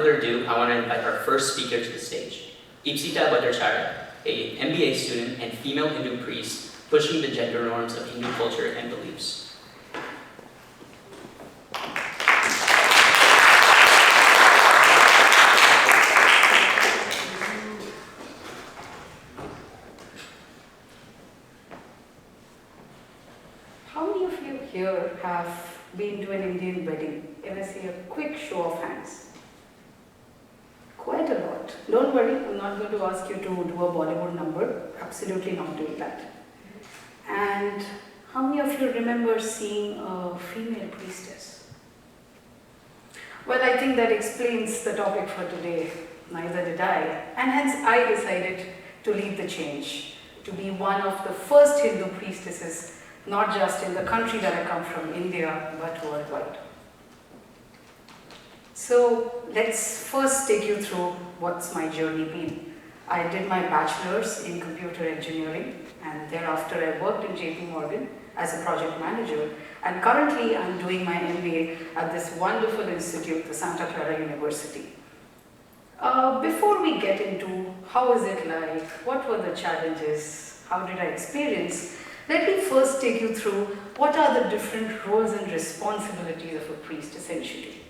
further ado, I want to invite our first speaker to the stage, Ipsita Bhattacharya, a MBA student and female Hindu priest pushing the gender norms of Hindu culture and beliefs. How many of you here have been to an Indian wedding? Can I see a quick show of hands? Quite a lot. Don't worry, I'm not going to ask you to do a Bollywood number. Absolutely not doing that. And how many of you remember seeing a female priestess? Well, I think that explains the topic for today. Neither did I. And hence I decided to lead the change, to be one of the first Hindu priestesses, not just in the country that I come from, India, but worldwide. So let's first take you through what's my journey been. I did my bachelor's in computer engineering, and thereafter I worked in JP Morgan as a project manager, and currently I'm doing my MBA at this wonderful institute, the Santa Clara University. Before we get into how is it like, what were the challenges, how did I experience, let me first take you through what are the different roles and responsibilities of a priest essentially.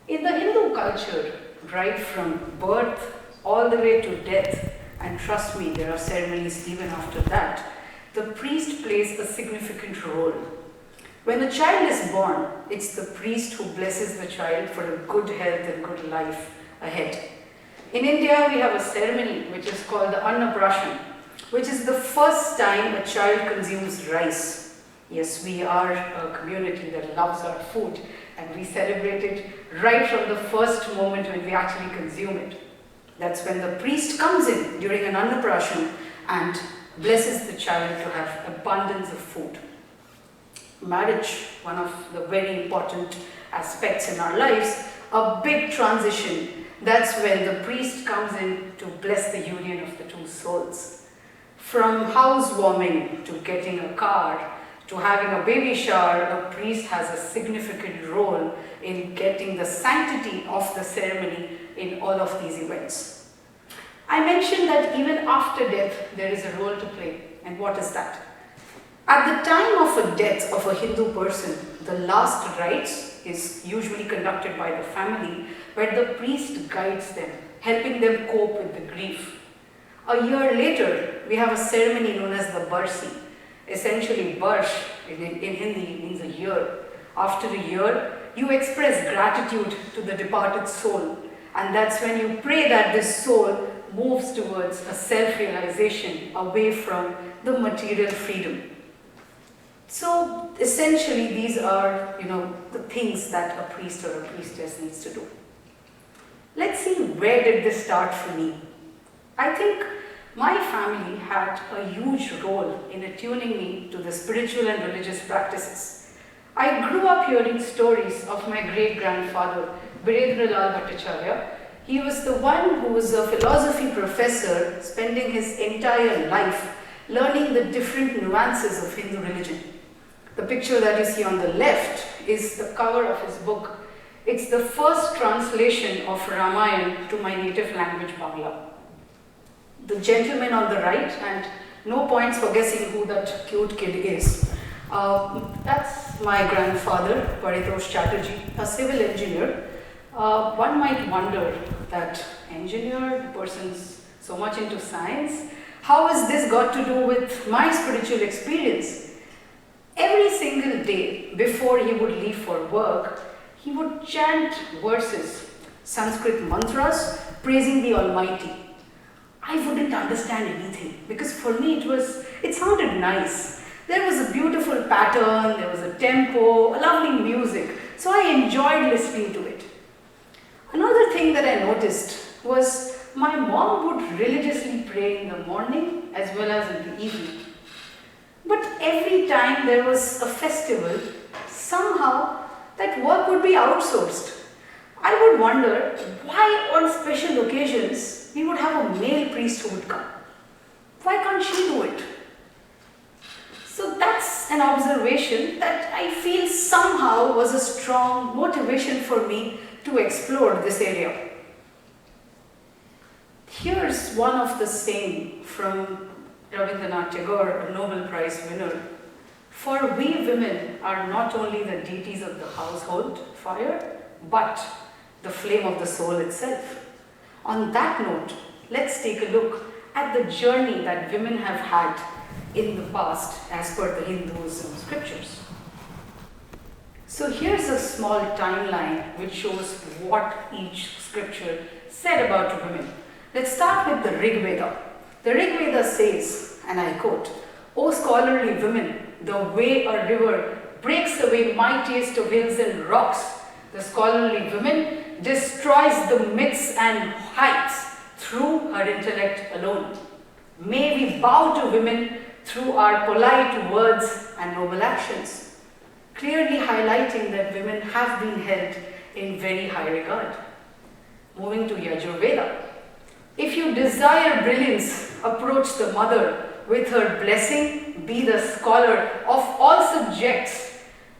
In the Hindu culture, right from birth all the way to death, and trust me, there are ceremonies even after that, the priest plays a significant role. When a child is born, it's the priest who blesses the child for a good health and good life ahead. In India, we have a ceremony which is called the Annaprashan, which is the first time a child consumes rice. Yes, we are a community that loves our food, and we celebrate it right from the first moment when we actually consume it. That's when the priest comes in during an Annaprashan and blesses the child to have abundance of food. Marriage, one of the very important aspects in our lives, a big transition. That's when the priest comes in to bless the union of the two souls. From housewarming to getting a car to having a baby shower, a priest has a significant role in getting the sanctity of the ceremony in all of these events. I mentioned that even after death, there is a role to play. And what is that? At the time of a death of a Hindu person, the last rites is usually conducted by the family, where the priest guides them, helping them cope with the grief. A year later, we have a ceremony known as the Barsi. Essentially, Barsh in Hindi means a year. After a year, you express gratitude to the departed soul. And that's when you pray that this soul moves towards a self-realization away from the material freedom. So essentially, these are, the things that a priest or a priestess needs to do. Let's see, where did this start for me? I think my family had a huge role in attuning me to the spiritual and religious practices. I grew up hearing stories of my great-grandfather, Lal Bhattacharya. He was the one who was a philosophy professor, spending his entire life learning the different nuances of Hindu religion. The picture that you see on the left is the cover of his book. It's the first translation of Ramayana to my native language, Bangla. The gentleman on the right, and no points for guessing who that cute kid is. That's my grandfather, Paritosh Chatterjee, a civil engineer. One might wonder that engineer, the person's so much into science, how has this got to do with my spiritual experience? Every single day before he would leave for work, he would chant verses, Sanskrit mantras, praising the Almighty. I wouldn't understand anything because for me it sounded nice. There was a beautiful pattern, there was a tempo, a lovely music, so I enjoyed listening to it. Another thing that I noticed was my mom would religiously pray in the morning as well as in the evening. But every time there was a festival, somehow that work would be outsourced. I would wonder why on special occasions we would have a male priest who would come. Why can't she do it? So that's an observation that I feel somehow was a strong motivation for me to explore this area. Here's one of the saying from Rabindranath Tagore, a Nobel Prize winner. For we women are not only the deities of the household fire, but the flame of the soul itself. On that note, let's take a look at the journey that women have had in the past as per the Hinduism scriptures. So here's a small timeline which shows what each scripture said about women. Let's start with the Rig Veda. The Rig Veda says, and I quote, "O scholarly women, the way a river breaks away mightiest of hills and rocks, the scholarly woman destroys the myths and heights through her intellect alone. May we bow to women through our polite words and noble actions," clearly highlighting that women have been held in very high regard. Moving to Yajurveda. If you desire brilliance, approach the mother. With her blessing, be the scholar of all subjects.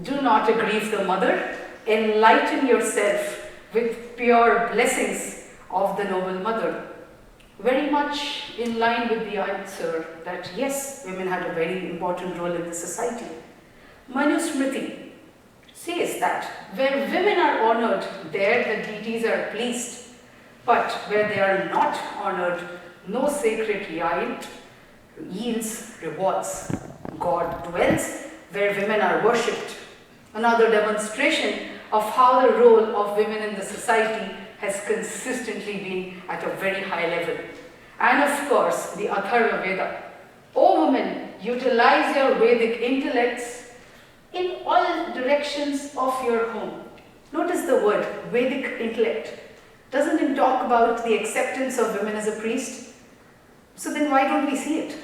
Do not aggrieve the mother. Enlighten yourself with pure blessings of the noble mother. Very much in line with the answer that yes, women had a very important role in the society. Manusmriti says that where women are honored, there the deities are pleased. But where they are not honored, no sacred rite yields rewards. God dwells where women are worshipped. Another demonstration of how the role of women in the society has consistently been at a very high level. And of course, the Atharva Veda. O women, utilize your Vedic intellects in all directions of your home. Notice the word Vedic intellect. Doesn't it talk about the acceptance of women as a priest? So then why don't we see it?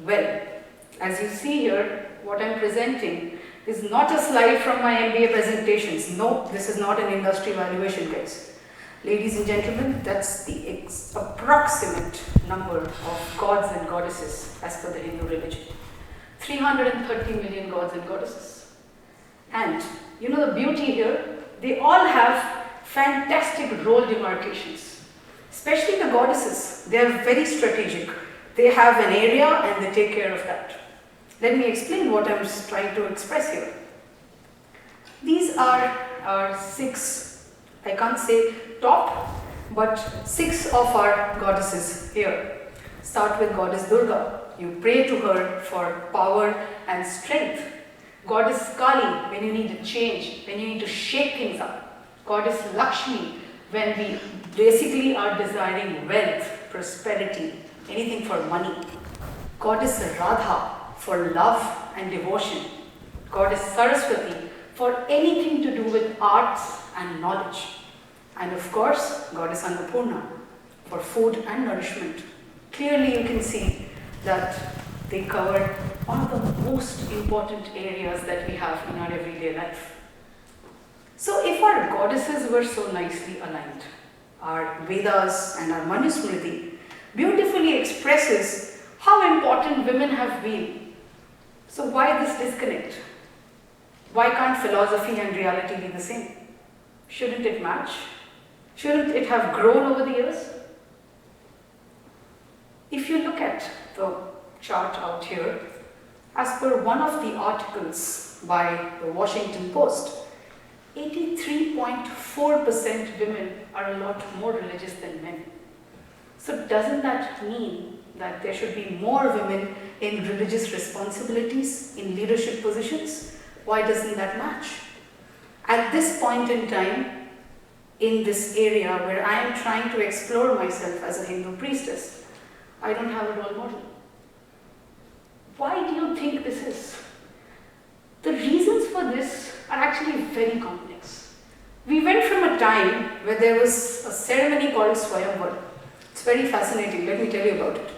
Well, as you see here, what I'm presenting is not a slide from my MBA presentations. No, this is not an industry valuation, guys. Ladies and gentlemen, that's the approximate number of gods and goddesses as per the Hindu religion. 330 million gods and goddesses. And you know the beauty here, they all have fantastic role demarcations. Especially the goddesses, they are very strategic. They have an area and they take care of that. Let me explain what I'm trying to express here. These are our 6, I can't say top, but 6 of our goddesses here. Start with Goddess Durga. You pray to her for power and strength. Goddess Kali, when you need a change, when you need to shake things up. Goddess Lakshmi, when we basically are desiring wealth, prosperity, anything for money. Goddess Radha, for love and devotion. Goddess Saraswati, for anything to do with arts and knowledge. And of course, Goddess Annapurna, for food and nourishment. Clearly you can see that they cover one of the most important areas that we have in our everyday life. So if our goddesses were so nicely aligned, our Vedas and our Manusmriti beautifully expresses how important women have been. So why this disconnect? Why can't philosophy and reality be the same? Shouldn't it match? Shouldn't it have grown over the years? If you look at the chart out here, as per one of the articles by the Washington Post, 83.4% women are a lot more religious than men. So doesn't that mean that there should be more women in religious responsibilities, in leadership positions? Why doesn't that match? At this point in time, in this area where I am trying to explore myself as a Hindu priestess, I don't have a role model. Why do you think this is? The reasons for this are actually very complex. We went from a time where there was a ceremony called Swayamvar. It's very fascinating, let me tell you about it.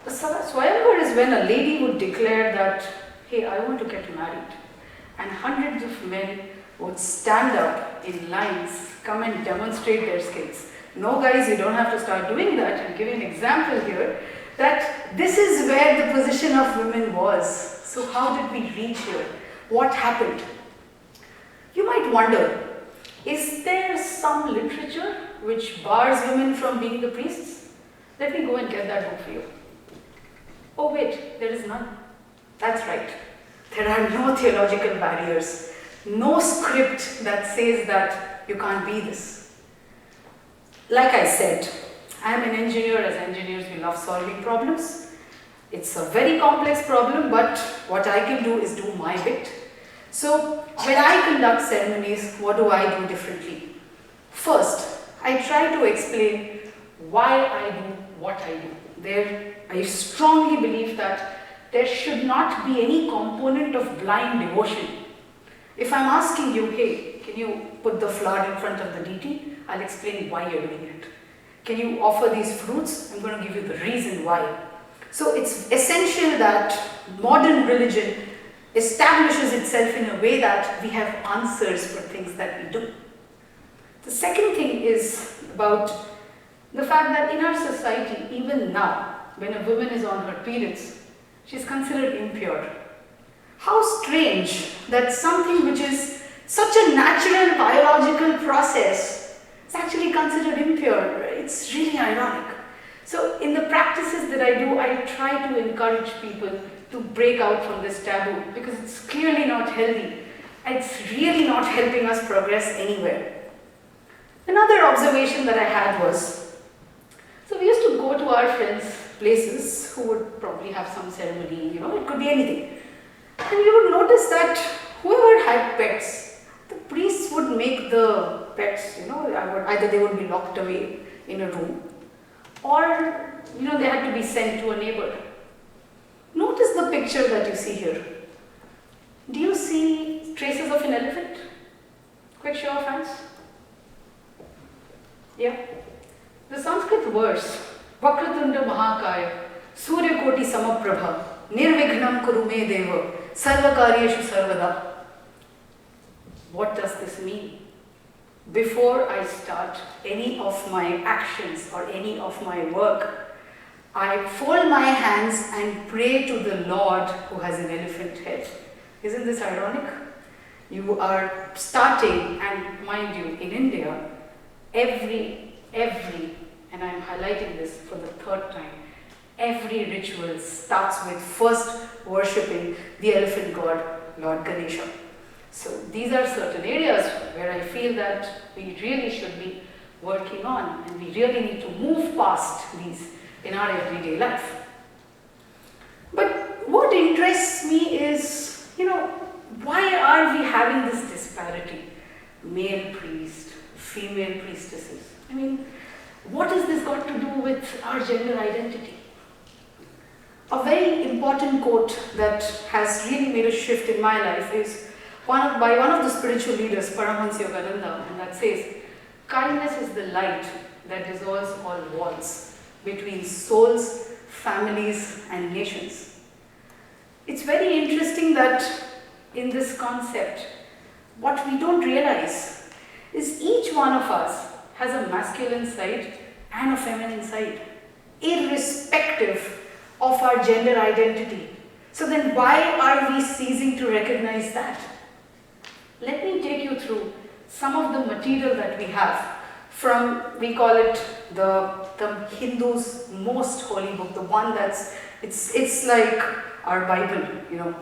A Swayamvar is when a lady would declare that, hey, I want to get married. And hundreds of men would stand up in lines, come and demonstrate their skills. No guys, you don't have to start doing that. I'm giving an example here that this is where the position of women was. So how did we reach here? What happened? You might wonder, Is there some literature which bars women from being the priests? Let me go and get that book for you. Oh wait, there is none. That's right. There are no theological barriers, no script that says that you can't be this. Like I said, I am an engineer. As engineers, we love solving problems. It's a very complex problem, but what I can do is do my bit. So when I conduct ceremonies, what do I do differently? First, I try to explain why I do what I do. I strongly believe that there should not be any component of blind devotion. If I'm asking you, hey, can you put the flower in front of the deity? I'll explain why you're doing it. Can you offer these fruits? I'm going to give you the reason why. So it's essential that modern religion establishes itself in a way that we have answers for things that we do. The second thing is about the fact that in our society, even now, when a woman is on her periods, she's considered impure. How strange that something which is such a natural biological process is actually considered impure. It's really ironic. So in the practices that I do, I try to encourage people to break out from this taboo because it's clearly not healthy. It's really not helping us progress anywhere. Another observation that I had was, so we used to go to our friends' places who would probably have some ceremony, it could be anything. And we would notice that whoever had pets, the priests would make the pets, either they would be locked away in a room or, they had to be sent to a neighbor. Notice the picture that you see here. Do you see traces of an elephant? Quick show of hands. Yeah. The Sanskrit verse, Vakratunda Mahakaya, Surya Koti Samaprabha, Nirvighnam Kurume Deva, Sarvakaryeshu Sarvada. What does this mean? Before I start any of my actions or any of my work, I fold my hands and pray to the Lord who has an elephant head. Isn't this ironic? You are starting, and mind you, in India, every, and I'm highlighting this for the third time, every ritual starts with first worshipping the elephant god, Lord Ganesha. So these are certain areas where I feel that we really should be working on, and we really need to move past these in our everyday life. But what interests me is, why are we having this disparity? Male priest, female priestesses. What has this got to do with our gender identity? A very important quote that has really made a shift in my life is by one of the spiritual leaders, Paramahansa Yogananda, and that says, kindness is the light that dissolves all walls between souls, families, and nations. It's very interesting that in this concept, what we don't realize is each one of us has a masculine side and a feminine side, irrespective of our gender identity. So then why are we ceasing to recognize that? Let me take you through some of the material that we have from, we call it the Hindu's most holy book, the one it's like our Bible,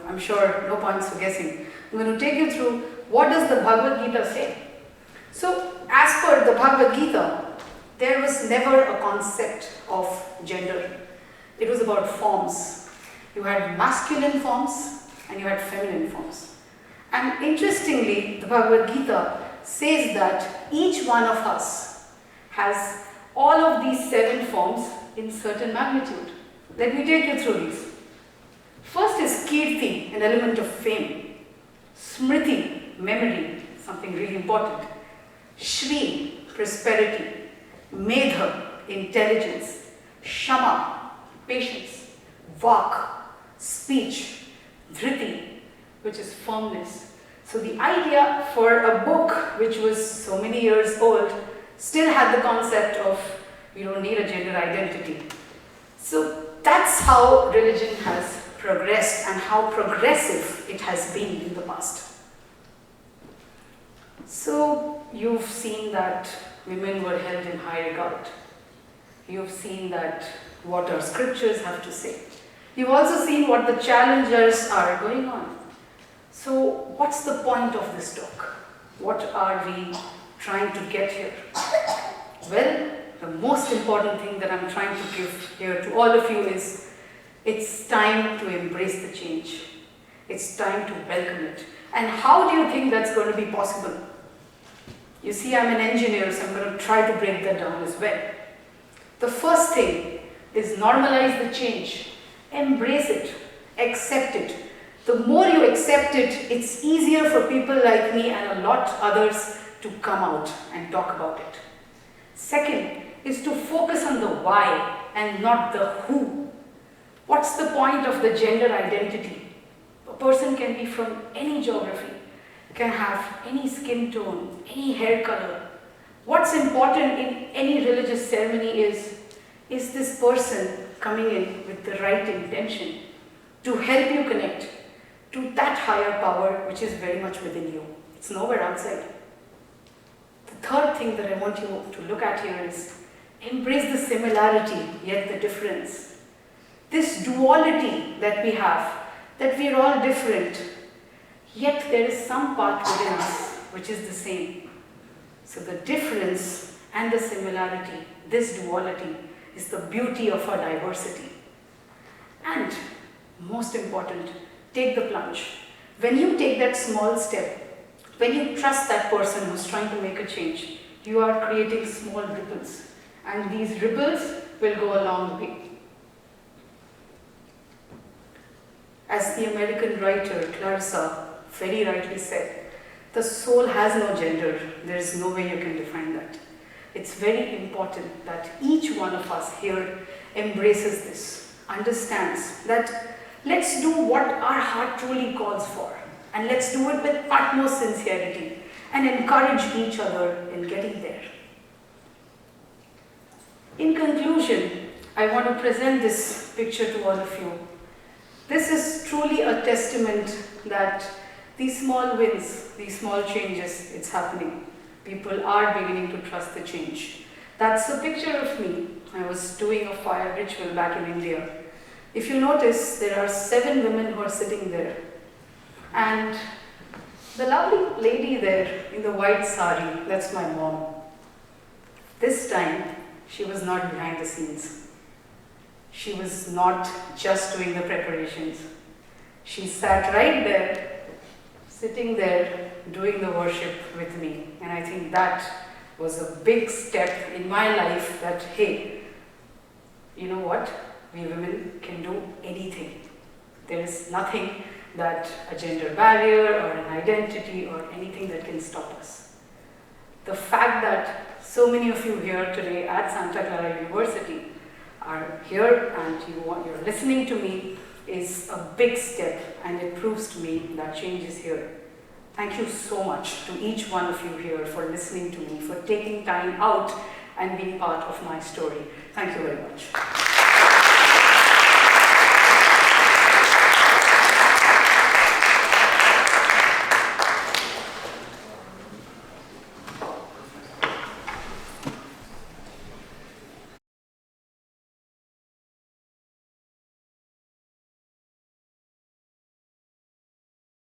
I'm sure no points for guessing. I'm going to take you through what does the Bhagavad Gita say. So as per the Bhagavad Gita, there was never a concept of gender. It was about forms. You had masculine forms and you had feminine forms. And interestingly, the Bhagavad Gita says that each one of us has all of these 7 forms in certain magnitude. Let me take you through these. First is Kirti, an element of fame. Smriti, memory, something really important. Shri, prosperity. Medha, intelligence. Shama, patience. Vak, speech. Dhriti, which is firmness. So the idea for a book which was so many years old still had the concept of you don't need a gender identity. So that's how religion has progressed and how progressive it has been in the past. So you've seen that women were held in high regard. You've seen that what our scriptures have to say. You've also seen what the challenges are going on. So what's the point of this talk? What are we trying to get here? Well, the most important thing that I'm trying to give here to all of you is it's time to embrace the change. It's time to welcome it. And how do you think that's going to be possible? You see, I'm an engineer, so I'm going to try to break that down as well. The first thing is normalize the change. Embrace it. Accept it. The more you accept it, it's easier for people like me and a lot others to come out and talk about it. Second is to focus on the why and not the who. What's the point of the gender identity? A person can be from any geography, can have any skin tone, any hair color. What's important in any religious ceremony is this person coming in with the right intention to help you connect to that higher power which is very much within you. It's nowhere outside. The third thing that I want you to look at here is embrace the similarity, yet the difference. This duality that we have, that we are all different, yet there is some part within us which is the same. So the difference and the similarity, this duality, is the beauty of our diversity. And most important, take the plunge. When you take that small step, when you trust that person who's trying to make a change, you are creating small ripples. And these ripples will go a long way. As the American writer Clarissa very rightly said, the soul has no gender. There is no way you can define that. It's very important that each one of us here embraces this, understands that let's do what our heart truly calls for, and let's do it with utmost sincerity and encourage each other in getting there. In conclusion, I want to present this picture to all of you. This is truly a testament that these small wins, these small changes, it's happening. People are beginning to trust the change. That's a picture of me. I was doing a fire ritual back in India. If you notice, there are 7 women who are sitting there. And the lovely lady there in the white sari, that's my mom. This time, she was not behind the scenes. She was not just doing the preparations. She sat right there, sitting there, doing the worship with me. And I think that was a big step in my life that, hey, you know what? We women can do anything. There is nothing that a gender barrier or an identity or anything that can stop us. The fact that so many of you here today at Santa Clara University are here and you're listening to me is a big step, and it proves to me that change is here. Thank you so much to each one of you here for listening to me, for taking time out and being part of my story. Thank you very much.